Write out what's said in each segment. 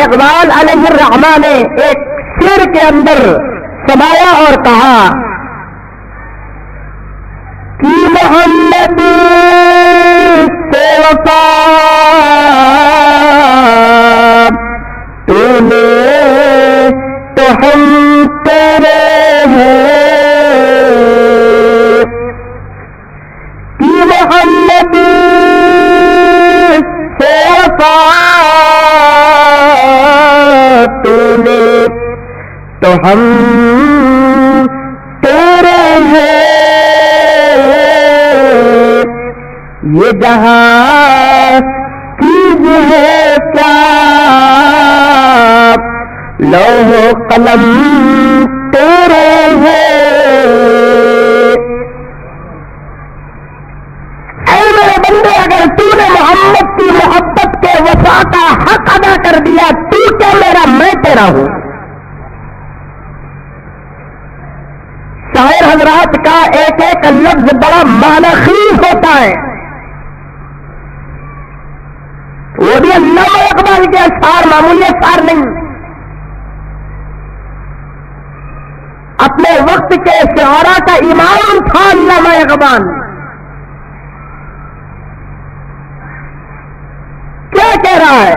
اقبال علیہ الرحمہ نے ایک شعر کے اندر سمایا اور کہا کہ محمد سے وفا تو نے تو ہم تیرے ہیں، کہ محمد سے وفا تو نے تو ہم تیرے ہیں، یہ جہاں چیز ہے کیا لوح و قلم تیرے ہیں۔ اے میرے بندے، اگر تو نے محمد کی محبت کے وفا کا حق ادا کر دیا، تو کیا میرا، میں تیرا ہوں۔ شاعر حضرات کا ایک ایک لفظ بڑا معنی خیز ہوتا ہے، وہ بھی علامہ اقبال کے اشعار معمولی اشعار نہیں، اپنے وقت کے شعراء کا امام تھا علامہ اقبال۔ کیا کہہ رہا ہے؟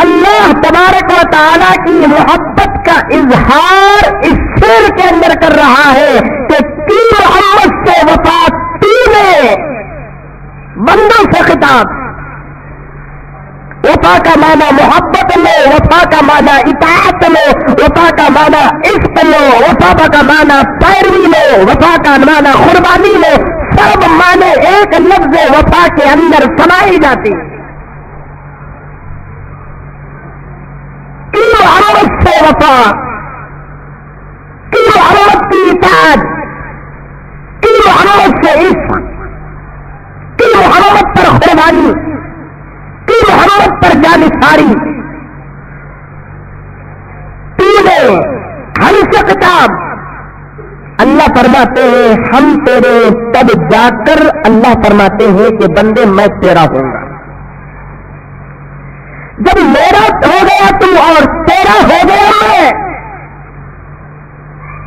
اللہ تبارک و تعالیٰ کی محبت کا اظہار اس شعر کے اندر کر رہا ہے کہ کی محمد سے وفا تو نے، بندوں سے خطاب۔ وفا کا معنی محبت لو، وفا کا معنی اطاعت لو، وفا کا معنی عشق لو، وفا کا معنی پیروی لو، وفا کا معنی قربانی لو، سب معنی ایک لفظ وفا کے اندر سمائی جاتی۔ کی محمد سے وفا، کی محمد کی اطاعت، کی محمد سے عشق، کی محمد پر قربانی، کی محمد پر جانثاری، تینے ہم سے خطاب۔ اللہ فرماتے ہیں ہم تیرے، تب جا کر اللہ فرماتے ہیں کہ بندے میں تیرا ہوں گا۔ جب میرا ہو گیا تو اور تیرا ہو گیا میں،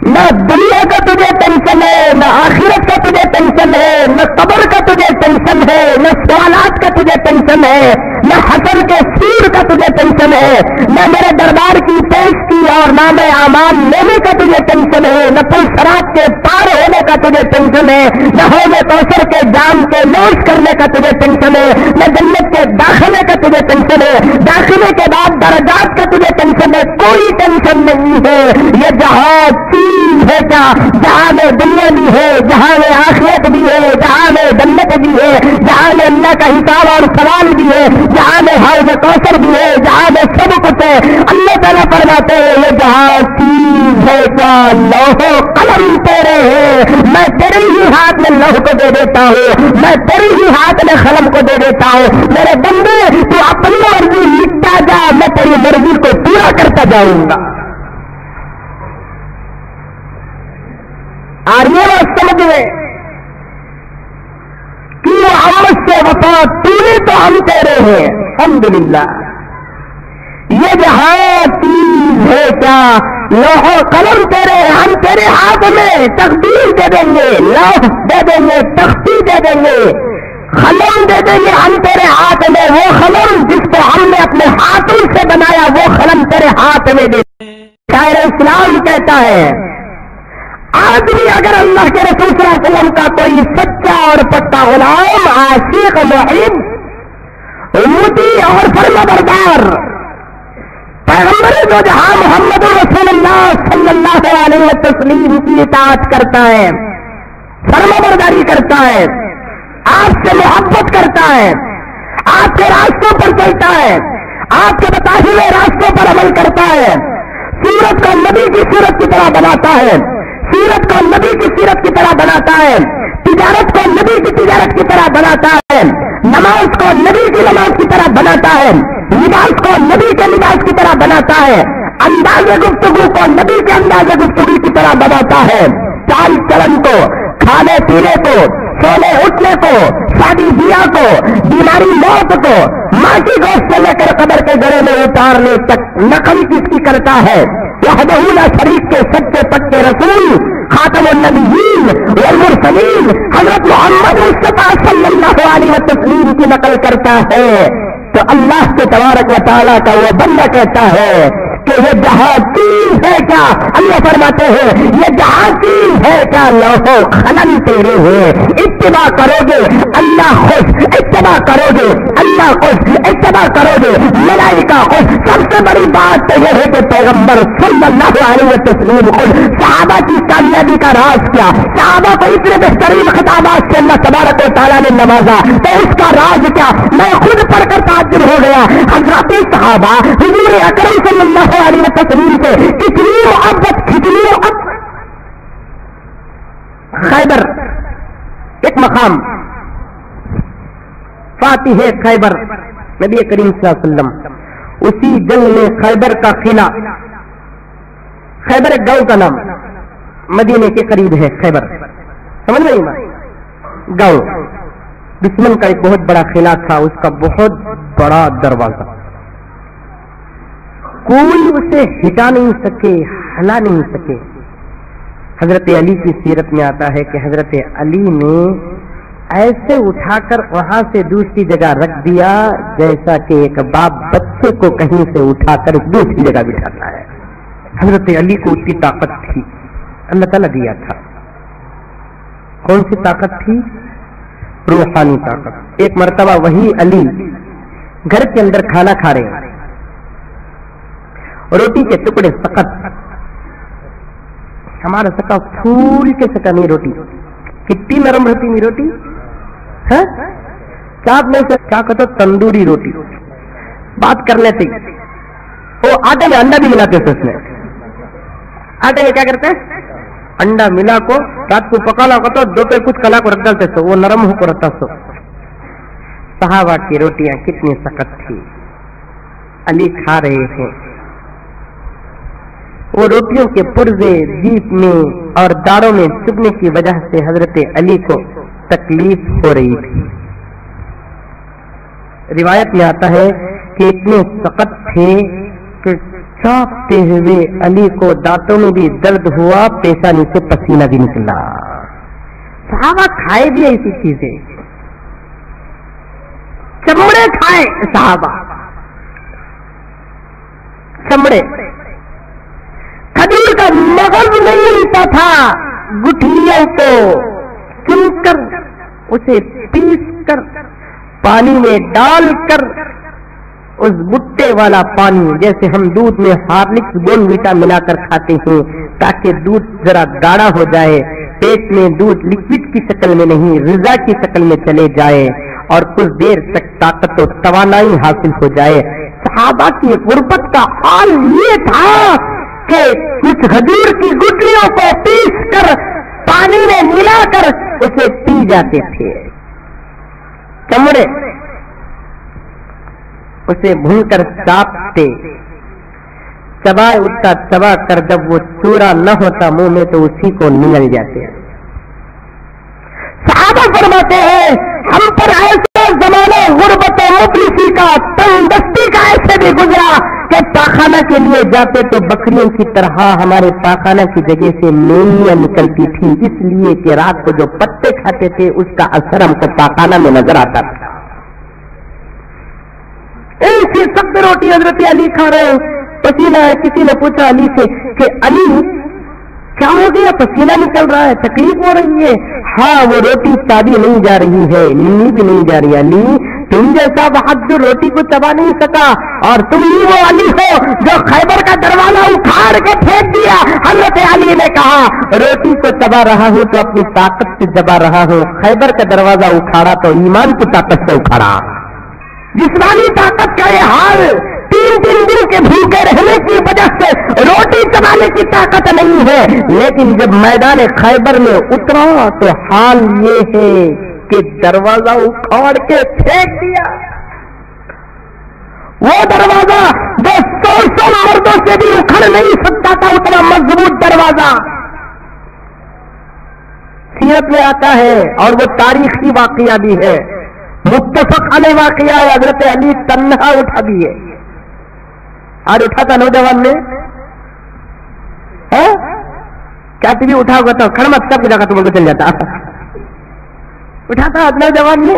نہ دنیا کا تجھے ٹینشن ہے، نہ آخرت کا تجھے ٹینشن ہے، نہ قبر کا تجھے ٹینشن ہے، نہ سوالات کا تجھے ٹینشن ہے، نہ حشر کے سور کا تجھے ٹینشن ہے، نہ میرے دربار کی پیش کی اور نام اعمال لینے کا تجھے ٹینشن ہے، نہ پل صراط کے پار ہونے کا تجھے ٹینشن ہے، نہ حوض کوثر کے جام کے نوش کرنے کا تجھے ٹینشن ہے، نہ جنت کے داخلے کا تجھے ٹینشن ہے، داخلے کے بعد درجات کا تجھے ٹینشن ہے، کوئی ٹینشن نہیں ہے۔ یہ جہاں چیز ہے کیا، جہاں میں دنیا بھی ہے، جہاں میں آخرت بھی ہے، جہاں میں جنت بھی ہے، جہاں میں اللہ کا حساب اور سوال بھی ہے، جہاں میں حوض کوثر بھی ہے، جہاں میں سب کچھ ہے۔ اللہ تعالیٰ فرماتے ہیں یہ جہاں چیز ہے کیا لوح و قلم تیرے ہیں، میں تیرے ہی ہاتھ میں لوح کو دے دیتا ہوں، میں تیرے ہی ہاتھ میں قلم کو دے دیتا ہوں۔ میرے بندے تو اپنی مرضی لکھتا جا، میں تیری مرضی کو پورا کرتا جاؤں گا۔ آریہ بات سمجھ میں کہ محمد سے وفا تو نے تو ہم تیرے ہیں، الحمدللہ۔ یہ جہاں چیز ہے کیا لوح و قلم تیرے، ہم تیرے ہاتھ میں تقدیر دے دیں گے، لوح دے دیں گے، تختی دے دیں گے، قلم دے دیں گے ہم تیرے ہاتھ میں۔ وہ قلم جس کو ہم نے اپنے ہاتھوں سے بنایا، وہ قلم تیرے ہاتھ میں دے۔ شاعر اسلام کہتا ہے آدمی اگر اللہ کے رسول صلی اللہ علیہ وسلم کا کوئی سچا اور پکا غلام، عاشق، محب، مطیع اور فرمانبردار، پیغمبر دو جہاں محمد رسول اللہ صلی اللہ علیہ وسلم کی اطاعت کرتا ہے، فرمانبرداری کرتا ہے، آپ سے محبت کرتا ہے، آپ کے راستوں پر چلتا ہے، آپ کے بتائے ہوئے راستوں پر عمل کرتا ہے، سیرت کو نبی کی سیرت کی طرح بناتا ہے، سیرت کو نبی کی سیرت کی طرح بناتا ہے، تجارت کو نبی کی تجارت کی طرح بناتا ہے، نماز کو نبی کی نماز کی طرح بناتا ہے، لباس کو نبی کے لباس کی طرح بناتا ہے، انداز گفتگو کو نبی کے انداز گفتگو کی طرح بناتا ہے، چال چلن کو، کھانے پینے کو، सोने उठने को, शादी ब्याह को, बीमारी मौत को, माँ की गोश्त से लेकर कब्र के गड़े में उतारने तक नकल किसकी करता है? वहदहू ला शरीक के सच्चे पक्के रसूल खातमुन नबिय्यीन वल मुरसलीन हजरत मोहम्मद मुस्तफा सल्लल्लाहु अलैहि वसल्लम की नकल करता है। तो अल्लाह के तबारक व तआला का वो बंदा कहता है कि ये जहां चीज है क्या, अल्लाह फरमाते हैं ये जहां चीज है क्या, लौहो खलन तेरे हुए, इत्तिबा करोगे अल्लाह खुश, इत्तिबा करोगे अल्लाह खुश, इत्तिबा करोगे मलाइका खुश। सबसे बड़ी बात तो यह है कि पैगंबर सल्लल्लाहु अलैहि वसल्लम खुश। सहाबा की कामयाबी का राज क्या? सहाबा को इतने बेहतरीन खिताबात से अल्लाह तबारक व तआला ने नवाजा, तो उसका राज क्या? मैं खुद पढ़कर ताज्जुब हो गया। हज़रात सहाबा हुजूर अकरम सल्लल्लाहु अलैहि वसल्लम से कितनी मोहब्बत, कितनी मोहब्बत। खैबर एक मकाम, फातिह खैबर नबी करीम सल्लल्लाहु अलैहि वसल्लम, उसी जंग में खैबर का किला, खैबर एक गांव का नाम, मदीने के करीब है खैबर, समझ रही हैं? गांव दुश्मन का एक बहुत बड़ा किला था, उसका बहुत बड़ा दरवाजा, कोई उसे हिटा नहीं सके, हिला नहीं सके। हजरत अली की सीरत में आता है कि हजरत अली ने ऐसे उठाकर वहां से दूसरी जगह रख दिया जैसा कि एक बाप बच्चे को कहीं से उठाकर दूसरी जगह बिठाता है। हजरत अली को उतनी ताकत थी, अल्लाह ताला दिया था। कौन सी ताकत थी? रूहानी ताकत। एक मर्तबा वही अली घर के अंदर खाना खा रहे हैं, रोटी के टुकड़े सकत, हमारा सका फूल के सका नहीं रोटी, कितनी नरम रहती नहीं रोटी है, चाप नहीं से क्या कहते तंदूरी रोटी। बात करने थी वो आटे में अंडा भी मिलाते थे, उसमें आटे में क्या करते हैं, अंडा मिला को रात को पकाना को तो दोपहर कुछ कला को रख डालते थे, वो नरम होकर रहता। सो सहाबा की रोटियां कितनी सख्त थी, अली खा रहे हैं, वो रोटियों के पुर्जे जीप में और दाढ़ों में चुभने की वजह से हजरत अली को तकलीफ हो रही थी। रिवायत में आता है कि इतने सख्त थे कि चापते हुए अली को दांतों में भी दर्द हुआ, पेशानी से पसीना भी निकला। सहाबा खाए भी ऐसी चीजें, चमड़े खाए सहाबा, चमड़े, खजूर का मगज नहीं मिलता था, गुठलियों को चुनकर उसे पीस कर पानी में डालकर, उस भुट्टे वाला पानी, जैसे हम दूध में हार्लिक्स बोर्नवीटा मिलाकर खाते हैं ताकि दूध जरा गाढ़ा हो जाए, पेट में दूध लिक्विड की शक्ल में नहीं ग़िज़ा की शक्ल में चले जाए और कुछ देर तक ताकत और तवानाई हासिल हो जाए। सहाबा की गुर्बत का हाल ये था कि कुछ खजूर की गुठलियों को पीस कर पानी में मिलाकर उसे पी जाते थे। चमड़े उसे भूनकर चापते, चबाए उठता चबा कर जब वो चूरा न होता मुंह में तो उसी को निगल जाते। सहाबा फरमाते हैं हम पर ऐसे जमाने गुर्बत मुफलिसी का, तंगदस्ती का ऐसे भी गुजरा कि पाखाना के लिए जाते तो बकरियों की तरह हमारे पाखाना की जगह से मेलियां निकलती थी, इसलिए कि रात को जो पत्ते खाते थे उसका असर हमको पाखाना में नजर आता था। ऐसी सख्त रोटी हजरत अली खा रहे हैं, पसीना है। किसी ने पूछा अली से कि अली क्या हो गया, पसीना निकल रहा है, तकलीफ हो रही है? हाँ, वो रोटी चाबी नहीं जा रही है, नींद नहीं जा रही। अली तुम जैसा बहादुर रोटी को चबा नहीं सका, और तुम ही वो अली हो जो खैबर का दरवाजा उखाड़ के फेंक दिया। हजरत अली ने कहा रोटी को चबा रहा हूं तो अपनी ताकत से चबा रहा हूं, खैबर का दरवाजा उखाड़ा तो ईमान की ताकत से उखाड़ा। जिस्मानी ताकत का ये हाल, 3 दिन के भूखे रहने की वजह से रोटी चबाने की ताकत नहीं है, लेकिन जब मैदान खैबर में उतरा तो हाल ये है कि दरवाजा उखाड़ के फेंक दिया। वो दरवाजा जो 100 मर्दों से भी उखड़ नहीं सकता था, उतना मजबूत दरवाजा, سیرت میں آتا ہے اور وہ تاریخی واقعہ بھی ہے، متفق علیہ واقعہ ہے. حضرت علی تنہا اٹھا بھی ہے. آج اٹھا تھا نوجوان نے، کیا تھی بھی اٹھا ہوگا تو کھڑ مت سب جگہ تم کو چل جاتا. اٹھا تھا نوجوان نے،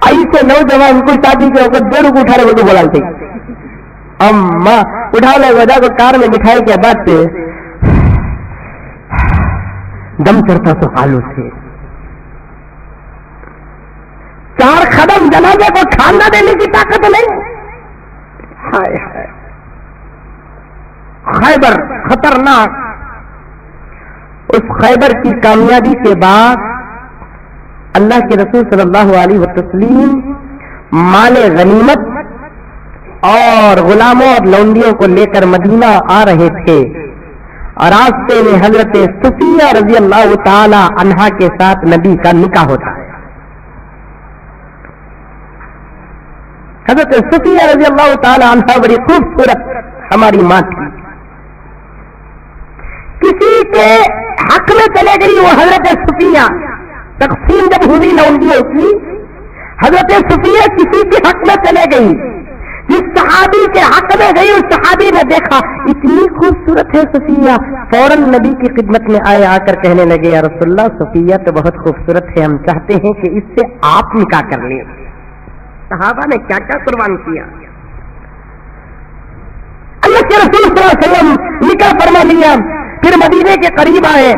ایسے نوجوان کو شادی کے وقت 2 روپے اٹھا رہے کو بولا تھے اما اٹھا لے وجہ کو کار میں بٹھائی کے بعد سے دم چڑھتا تو آلو سے 4 قدم جنازے کو کھانا دینے کی طاقت نہیں. ہائے ہائے خیبر خطرناک. اس خیبر کی کامیابی کے بعد اللہ کے رسول صلی اللہ علیہ وسلم مال غنیمت اور غلاموں اور لونڈیوں کو لے کر مدینہ آ رہے تھے، اور راستے میں حضرت صفیہ رضی اللہ تعالی عنہا کے ساتھ نبی کا نکاح ہوتا ہے. حضرت صفیہ رضی اللہ تعالی عنہا بڑی خوبصورت ہماری ماں تھی. کسی کے حق میں چلے گئی وہ حضرت صفیہ. تقسیم جب ہوئی لونڈیوں کی، حضرت صفیہ کسی کے حق میں چلے گئی. جس صحابی کے حق میں گئی اس صحابی نے دیکھا اتنی خوبصورت ہے صفیہ، فوراً نبی کی خدمت میں آئے، آ کر کہنے لگے یا رسول اللہ صفیہ تو بہت خوبصورت ہے، ہم چاہتے ہیں کہ اس سے آپ نکاح کر لیں. صحابہ نے کیا کیا قربان کیا. اللہ کے رسول صلی اللہ علیہ وسلم نکاح فرما لیا. پھر مدینے کے قریب آئے،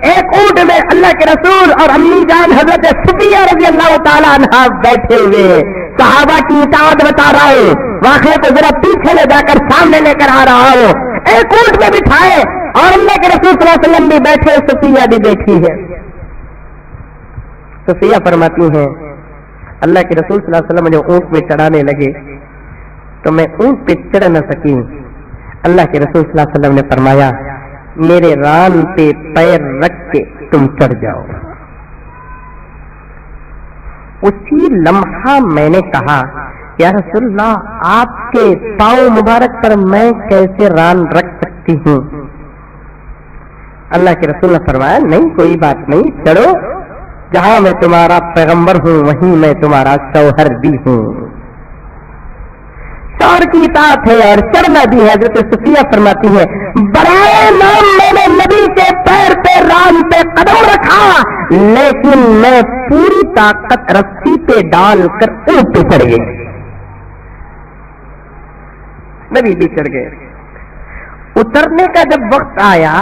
ایک اونٹ میں اللہ کے رسول اور امی جان حضرت صفیہ رضی اللہ تعالی عنہا بیٹھے ہوئے. صحابہ کی اطاعت بتا رہا ہوں، واقعہ کو ذرا پیچھے لے جا کر سامنے لے کر آ رہا ہوں. ایک اونٹ میں بٹھائے اور اللہ کے رسول صلی اللہ علیہ وسلم بھی بیٹھے، صفیہ بھی بیٹھی ہے. صفیہ فرماتی ہیں اللہ کے رسول صلی اللہ علیہ وسلم جو اونٹ میں چڑھانے لگے تو میں اونٹ پہ چڑھ نہ سکی. اللہ کے رسول صلی اللہ علیہ وسلم نے فرمایا میرے ران پہ پیر رکھ کے تم چڑھ جاؤ. اسی لمحہ میں نے کہا یا رسول اللہ آپ کے پاؤں مبارک پر میں کیسے ران رکھ سکتی ہوں. اللہ کے رسول نے فرمایا نہیں کوئی بات نہیں، چڑھو، جہاں میں تمہارا پیغمبر ہوں وہیں میں تمہارا شوہر بھی ہوں. شوہر کی اطاعت ہے اور چڑھنا بھی ہے. حضرت صفیہ فرماتی ہے برائے نام میں نے نبی کے پیر پہ ران پہ قدم رکھا، لیکن میں پوری طاقت رسی پہ ڈال کر اونٹ پہ چڑھ گئی. نبی بھی چڑھ گئے. اترنے کا جب وقت آیا،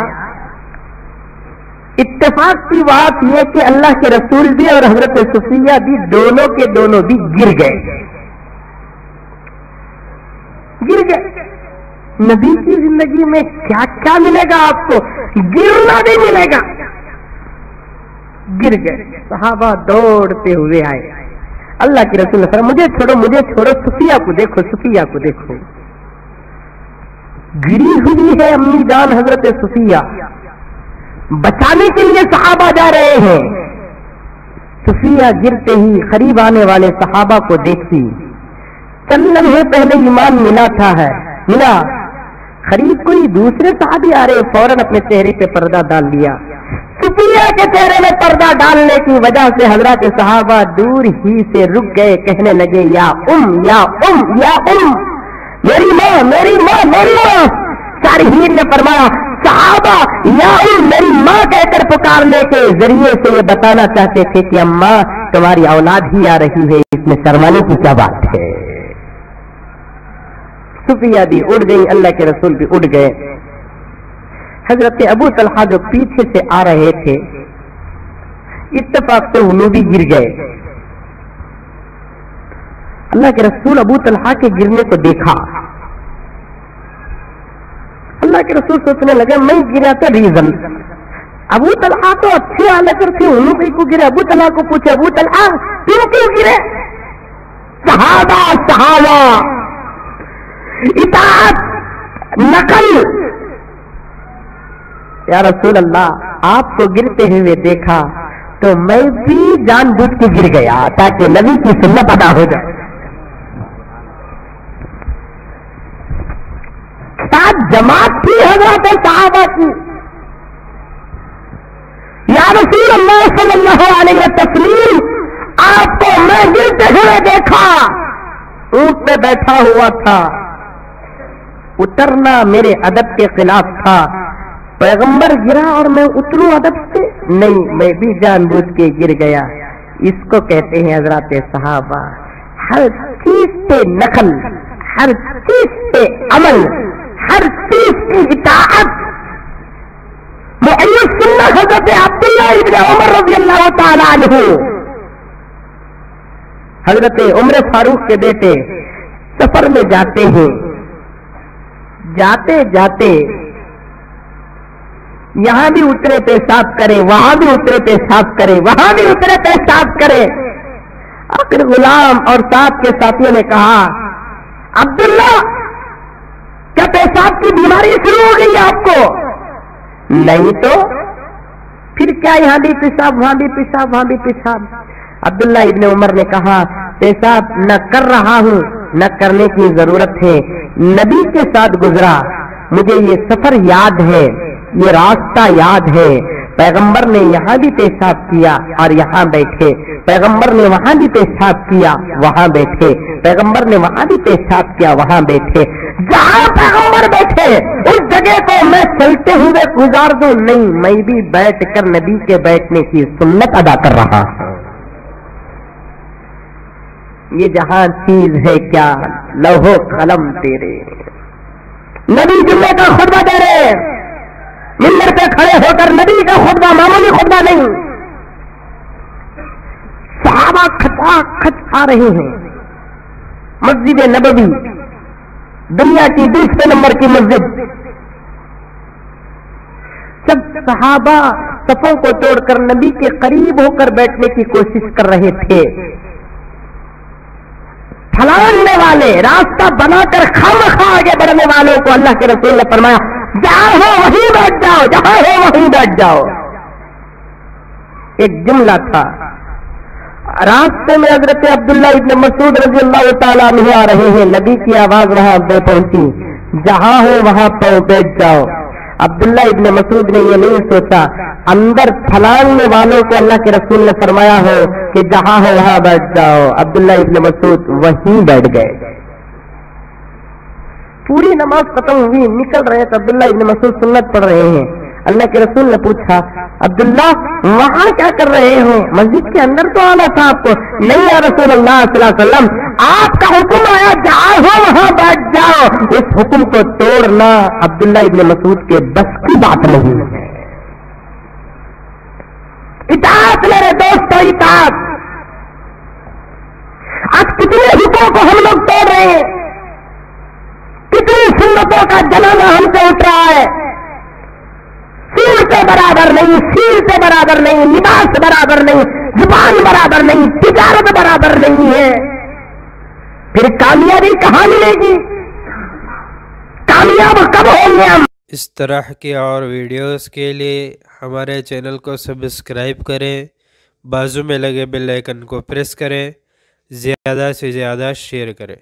اتفاق کی بات یہ کہ اللہ کے رسول بھی اور حضرت صفیہ بھی دونوں کے دونوں بھی گر گئے. گر گئے. نبی کی زندگی میں کیا کیا ملے گا آپ کو، گرنا بھی ملے گا. گر گئے. صحابہ دوڑتے ہوئے آئے. اللہ کے رسول نے فرمایا مجھے چھوڑو، صفیہ کو دیکھو، صفیہ کو دیکھو. گری ہوئی ہے امی جان حضرت صفیہ. بچانے کے لیے صحابہ جا رہے ہیں. صفیہ گرتے ہی قریب آنے والے صحابہ کو دیکھتی. چند لمحے پہلے ایمان ملا قریب کوئی دوسرے صحابی آ رہے، فوراً اپنے چہرے پہ پردہ ڈال لیا. صفیہ کے چہرے میں پردہ ڈالنے کی وجہ سے حضرات صحابہ دور ہی سے رک گئے، کہنے لگے یا یا یا میری ماں میری ماں میری ماں. شارحین نے فرمایا صحابہ یا میری ماں کہہ کر پکارنے کے ذریعے سے یہ بتانا چاہتے تھے کہ اماں تمہاری اولاد ہی آ رہی ہے، اس میں شرمانے کی کیا بات ہے. صفیہ بھی اڑ گئی، اللہ کے رسول بھی اڑ گئے. حضرت ابو طلحہ جو پیچھے سے آ رہے تھے اتفاق سے انہوں بھی گر گئے. اللہ کے رسول ابو طلحہ کے گرنے کو دیکھا. اللہ کے رسول سوچنے لگے میں گرا تو ریزن. ابو طلحہ تو اچھے حالت تھے، انہوں کو گرے. ابو طلحہ کو پوچھے ابو طلحہ تم کیوں گرے؟ صحابہ اطاعت نقل. یا رسول اللہ آپ کو گرتے ہوئے دیکھا تو میں بھی جان بوجھ کے گر گیا تاکہ نبی کی سنت ادا ہو جائے. ساتھ جماعت تھی حضرت صحابہ کی. یا رسول اللہ सल्लल्लाहु अलैहि वसल्लम, आपको मैं गिरते हुए देखा, ऊंट पे बैठा हुआ था, उतरना मेरे अदब के खिलाफ था, पैगंबर गिरा और मैं उतरूं अदब से? नहीं, मैं भी जानबूझ के गिर गया। इसको कहते हैं हजरत सहाबा, हर चीज पे नकल, हर चीज पे अमल, हर चीज की इताअत। मुअय्यद सुन्नत हजरत अब्दुल्लाह इब्न उमर रज़ियल्लाहु ताला अन्हु, हजरत उमर फारूक के बेटे सफर में जाते हैं, जाते जाते यहां भी उतरे पेशाब करे, वहां भी उतरे पेशाब करे, वहां भी उतरे पेशाब करे। आखिर गुलाम और साथ के साथियों ने कहा, अब्दुल्ला क्या पेशाब की बीमारी शुरू हो गई है आपको? नहीं तो फिर क्या, यहां भी पेशाब, वहां भी पेशाब, वहां भी पेशाब। अब्दुल्ला इब्न उमर ने कहा, पेशाब न कर रहा हूं, न करने की जरूरत है, नबी के साथ गुजरा, मुझे ये सफर याद है, ये रास्ता याद है। पैगंबर ने यहाँ भी पेशाब किया और यहाँ बैठे, पैगंबर ने वहां भी पेशाब किया, वहां बैठे, पैगंबर ने वहां भी पेशाब किया, वहां बैठे। जहां पैगंबर बैठे उस जगह को मैं चलते हुए गुजार दूं? नहीं, मैं भी बैठकर नबी के बैठने की सुन्नत अदा कर रहा हूं। ये जहां चीज है क्या, लौहो कलम तेरे। नबी जुम्मे का खुतबा दे रहे, मिंबर पे खड़े होकर नबी का खुतबा, मामूली खुतबा नहीं। सहाबा खचाखच आ रहे हैं। मस्जिद नबवी, दुनिया की दूसरे नंबर की मस्जिद। सब सहाबा सफों को तोड़कर नबी के करीब होकर बैठने की कोशिश कर रहे थे। फलाने वाले, रास्ता बनाकर खामखा आगे बढ़ने वालों को अल्लाह के रसूल ने फरमाया, जहां हो वहीं बैठ जाओ, जहां हो वहीं बैठ जाओ। एक जुमला था। रास्ते में हजरत अब्दुल्ला इब्न मसूद रज़ियल्लाहु ताला अन्हु आ रहे हैं, नबी की आवाज वहां पे पहुंची, जहां हो वहां पर बैठ जाओ। अब्दुल्ला इब्न मसूद ने ये नहीं सोचा अंदर फलाने वालों को अल्लाह के रसूल ने फरमाया हो कि जहां हो वहां बैठ जाओ। अब्दुल्ला इब्न मसूद वहीं बैठ गए। पूरी नमाज खत्म हुई, निकल रहे थे, अब्दुल्ला इब्न मसूद सुन्नत पढ़ रहे हैं। अल्लाह के रसूल ने पूछा, अब्दुल्ला वहां क्या कर रहे हो? मस्जिद के अंदर तो आना था आपको। नहीं या रसूल अल्लाह सल्लल्लाहु अलैहि वसल्लम, आपका हुक्म आया जहां हो वहां बैठ जाओ। इस हुक्म को तोड़ना अब्दुल्ला इब्न मसूद के बस की बात नहीं है। इताअत मेरे दोस्तों, इताअत। आज कितने हुक्मों को हम लोग तोड़ रहे हैं, कितनी सुन्नतों का जनाना हमसे उठ रहा है। सील से बराबर नहीं, सील से बराबर नहीं, लिबास बराबर नहीं, जुबान बराबर नहीं, तिजारत बराबर नहीं है। फिर कामयाबी कहां मिलेगी? कामयाब कब होंगे हम? इस तरह के और वीडियोस के लिए हमारे चैनल को सब्सक्राइब करें, बाजू में लगे बेल आइकन को प्रेस करें, ज़्यादा से ज़्यादा शेयर करें।